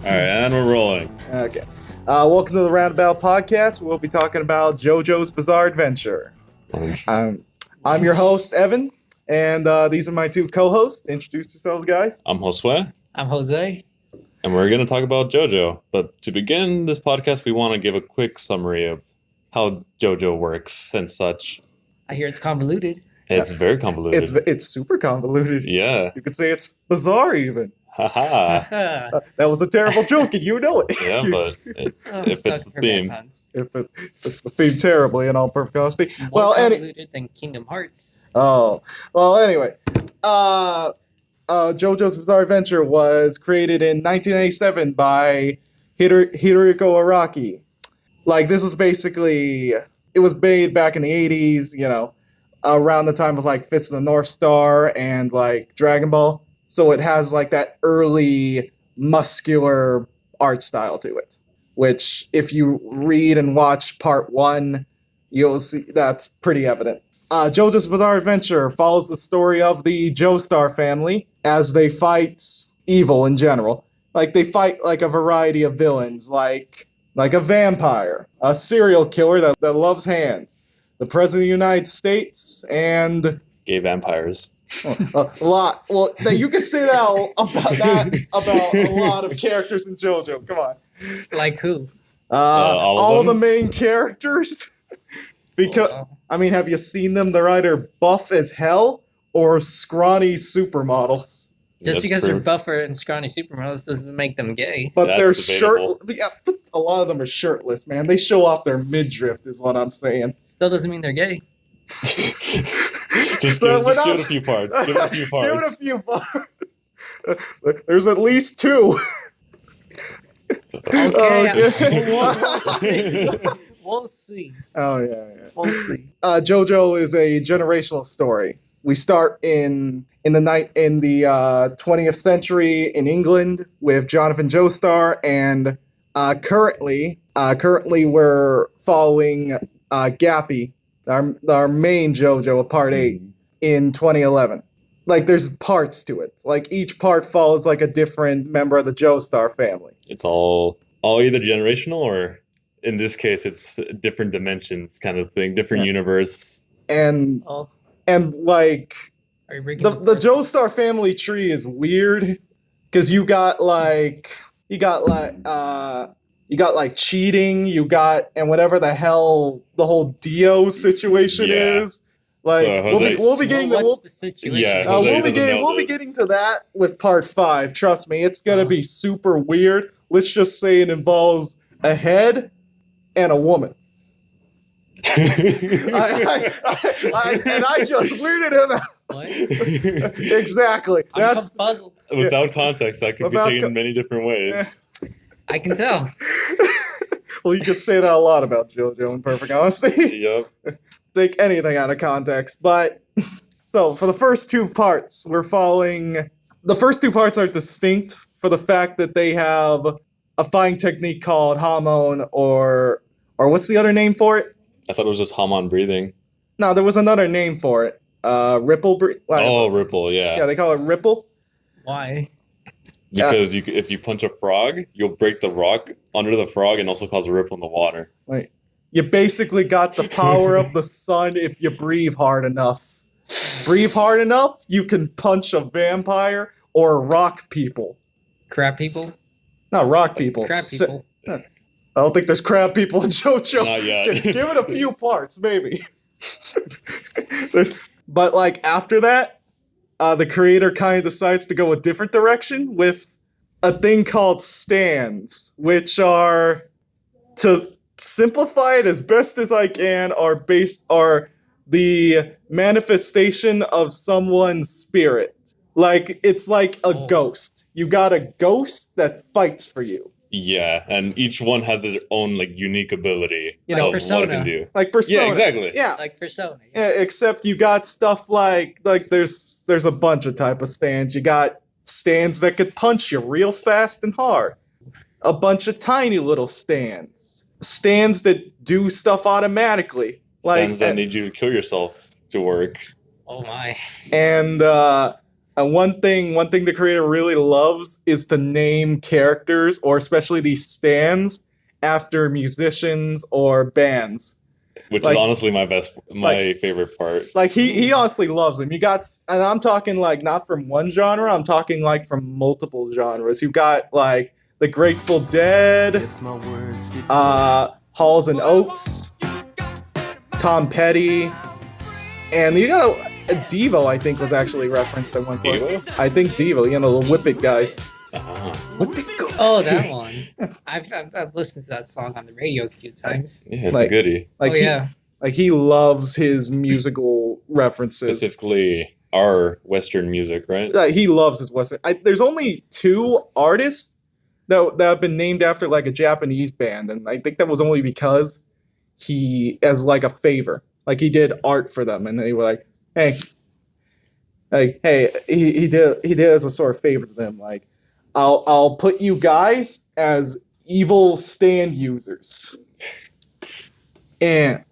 All right, and we're rolling. Okay. Welcome to the Roundabout podcast. We'll be talking about JoJo's Bizarre Adventure. I'm your host, Evan, and these are my two co-hosts. Introduce yourselves, guys. I'm Josue. I'm Jose. And we're going to talk about JoJo. But to begin this podcast, we want to give a quick summary of how JoJo works and such. I hear it's convoluted. It's very convoluted. It's super convoluted. Yeah. You could say it's bizarre, even. Haha. That was a terrible joke, and you know it. Yeah, but if it's the theme. If it's the theme terribly, in all perfect honesty. More convoluted than Kingdom Hearts. Oh, well, anyway. JoJo's Bizarre Adventure was created in 1987 by Hirohiko Araki. Like, this was basically, it was made back in the 80s, you know, around the time of, like, Fist of the North Star and, like, Dragon Ball. So it has, like, that early muscular art style to it, which, if you read and watch part 1, you'll see that's pretty evident. JoJo's Bizarre Adventure follows the story of the Joestar family as they fight evil in general. Like, they fight, like, a variety of villains, like a vampire, a serial killer that loves hands, the President of the United States, and... Gay vampires. A lot. Well, you could say that about a lot of characters in JoJo. Come on. Like who? All of the main characters. Because I mean, have you seen them? They're either buff as hell or scrawny supermodels. Just because they're buffer and scrawny supermodels doesn't make them gay. But they're shirtless. Yeah, a lot of them are shirtless, man. They show off their midriff, is what I'm saying. Still doesn't mean they're gay. Just give it a few parts. Give it a few parts. Give it a few parts. There's at least 2. Okay. We'll see. We'll see. Oh, yeah. We'll see. JoJo is a generational story. We start in the 20th century in England with Jonathan Joestar, and currently we're following Gappy, our main JoJo of Part 8 in 2011. Like, there's parts to it. Like, each part follows, like, a different member of the Joestar family. It's all either generational or, in this case, it's different dimensions kind of thing, different universe. And like, the Joestar family tree is weird because you got cheating, and whatever the hell the whole Dio situation is. Like, so we'll be getting what's the situation? Yeah, we'll be getting to that with part 5. Trust me, it's gonna be super weird. Let's just say it involves a head and a woman. I just weirded him out. What? Exactly. I'm puzzled. Without context, that could be taken many different ways. I can tell. Well, you could say that a lot about JoJo, in perfect honesty. Yep. Take anything out of context. But, so, for the first 2 parts, we're following... The first 2 parts are distinct for the fact that they have a fighting technique called Hamon, or what's the other name for it? I thought it was just Hamon breathing. No, there was another name for it. Ripple... Ripple, yeah. Yeah, they call it Ripple. Why? Because if you punch a frog, you'll break the rock under the frog and also cause a ripple in the water. Wait. You basically got the power of the sun if you breathe hard enough. Breathe hard enough, you can punch a vampire or rock people. Crab people? Not rock people. Crab people. I don't think there's crab people in JoJo. Not yet. Give it a few parts, maybe. But, like, after that, the creator kind of decides to go a different direction with a thing called stands, which are, to simplify it as best as I can, are the manifestation of someone's spirit. Like, it's like a ghost. You got a ghost that fights for you. Yeah, and each one has their own, like, unique ability. You know, Persona. What it can do. Like Persona. Yeah, exactly. Yeah. Like Persona. Yeah, except you got stuff like there's a bunch of type of stands. You got stands that could punch you real fast and hard. A bunch of tiny little stands. Stands that do stuff automatically. Stands that need you to kill yourself to work. Oh my. And And one thing the creator really loves is to name characters, or especially these stands, after musicians or bands. Which Like- is honestly my favorite part. Like he honestly loves them. You got, and I'm talking like not from one genre. I'm talking like from multiple genres. You've got like the Grateful Dead, Halls and Oates, Tom Petty, and you know Devo. I think was actually referenced at one point. Devo? I think Devo. You know the Whip It guys. Whip it go. Oh, that one. I've listened to that song on the radio a few times. Yeah, it's Like- a goodie. Like he loves his musical references. Specifically, our Western music, right? Like, he loves his Western. There's only 2 artists that have been named after like a Japanese band, and I think that was only because he, as like a favor, like he did art for them, and they were like, hey, he did as a sort of favor to them, like, I'll put you guys as evil stand users. And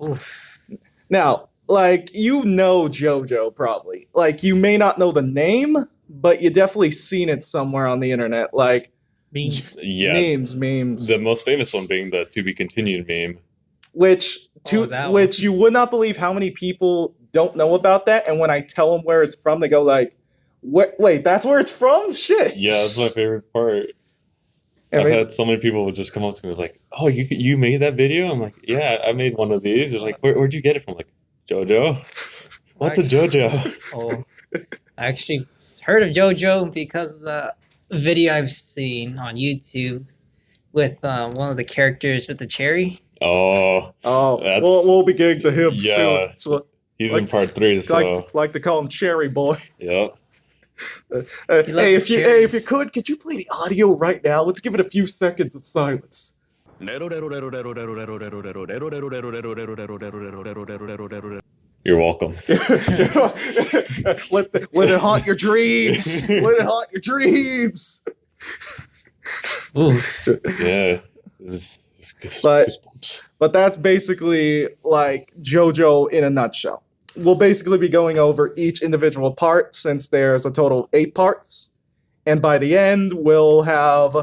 now, like, you know JoJo probably. Like, you may not know the name, but you definitely seen it somewhere on the internet. Like, Memes. Yeah. memes. The most famous one being the "To Be Continued" meme. Which that which you would not believe how many people don't know about that. And when I tell them where it's from, they go like, "Wait, that's where it's from? Shit!" Yeah, that's my favorite part. And I've it's- had so many people would just come up to me and was like, "Oh, you made that video?" I'm like, "Yeah, I made one of these." They're like, "Where'd you get it from?" I'm like, JoJo. What's a JoJo? Oh, I actually heard of JoJo because of the video I've seen on YouTube with one of the characters with the cherry. Oh, Oh, That's- we'll be getting to him Yeah. soon. So, he's Like- in part 3, so like to call him Cherry Boy. yep. Hey, if you cherries. could you play the audio right now? Let's give it a few seconds of silence. You're welcome. let it haunt your dreams. Let it haunt your dreams. Ooh, Yeah. But- Goosebumps. But that's basically like JoJo in a nutshell. We'll basically be going over each individual part since there's a total of 8 parts. And by the end, we'll have,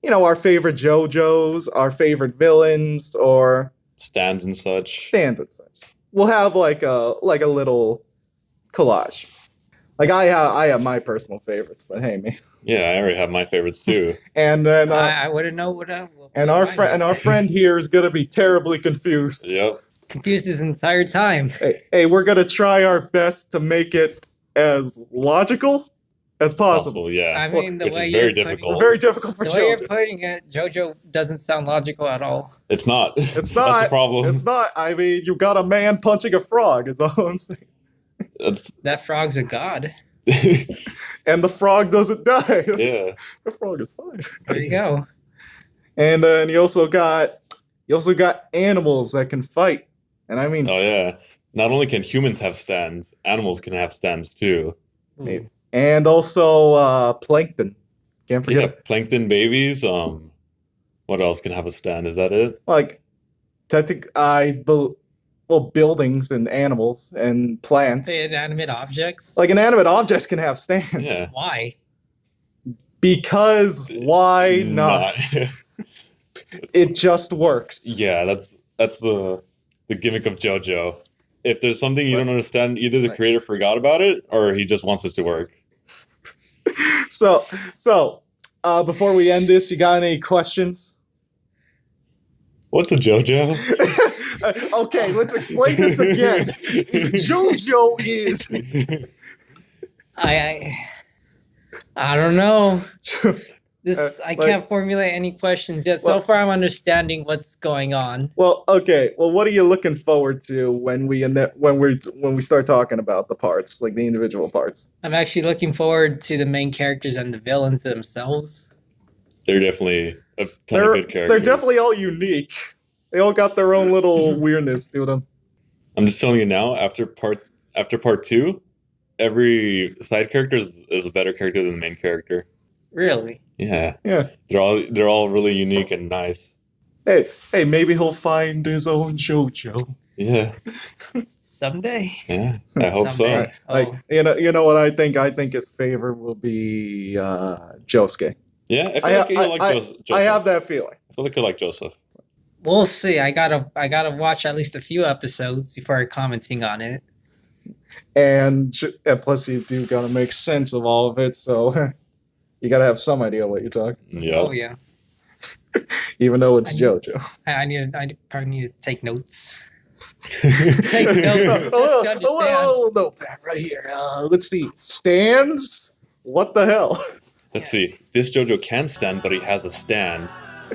you know, our favorite JoJos, our favorite villains, or Stands and such. stands and such. We'll have like a little collage. Like I have my personal favorites, but hey, me. Yeah, I already have my favorites too. And then I wouldn't know what. and our friend here is gonna be terribly confused. Yep. confused his entire time. Hey, we're gonna try our best to make it as logical as possible. Possible, yeah. I mean, the Which way is very you're difficult. Very difficult for the way you're JoJo. putting it, JoJo doesn't sound logical at all. It's not. It's That's not. the problem. It's not. I mean, you got a man punching a frog. Is all I'm saying. That's That frog's a god. And the frog doesn't die. yeah. The frog is fine. There you go. And then you also got animals that can fight. And I mean, Oh yeah. Not only can humans have stands, animals can have stands too. Maybe. And also plankton. Can't forget Yeah, it. plankton babies. What else can have a stand? Is that it? Like, buildings and animals and plants. Inanimate objects. Like inanimate objects can have stands. Yeah. Why? Because why not? It just works. Yeah, that's the gimmick of JoJo. If there's something you don't understand, either the creator forgot about it or he just wants it to work. So before we end this, you got any questions? What's a JoJo? Okay, let's explain this again. JoJo is I don't know. This I like- can't formulate any questions yet. So Well- far, I'm understanding what's going on. well, okay. Well, what are you looking forward to when we start talking about the parts, like the individual parts? I'm actually looking forward to the main characters and the villains themselves. They're definitely a ton They're of good characters. they're definitely all unique. They all got their own little weirdness to them. I'm just telling you now, after part 2, every side character is a better character than the main character. Really? Yeah. Yeah. They're all really unique and nice. Hey, maybe he'll find his own JoJo. Yeah. Someday. Yeah. I hope Someday. so. Oh, Like you know what I think? I think his favorite will be Josuke. Yeah. I feel like you like Joseph. I have that feeling. I feel like you like Joseph. we'll see. I gotta watch at least a few episodes before commenting on it. And plus, you do gotta make sense of all of it, so you gotta have some idea what you're talking. Yeah. Oh yeah. Even though it's I- JoJo. I probably need to take notes. Take notes. Just to understand. Oh, notepad right here. Let's see. Stands? What the hell? Let's see. This JoJo can stand, but he has a stand.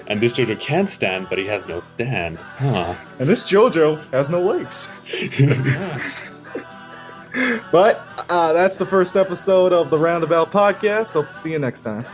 And this JoJo can stand, but he has no stand. Huh. And this JoJo has no legs. But that's the first episode of the Roundabout podcast. Hope to see you next time.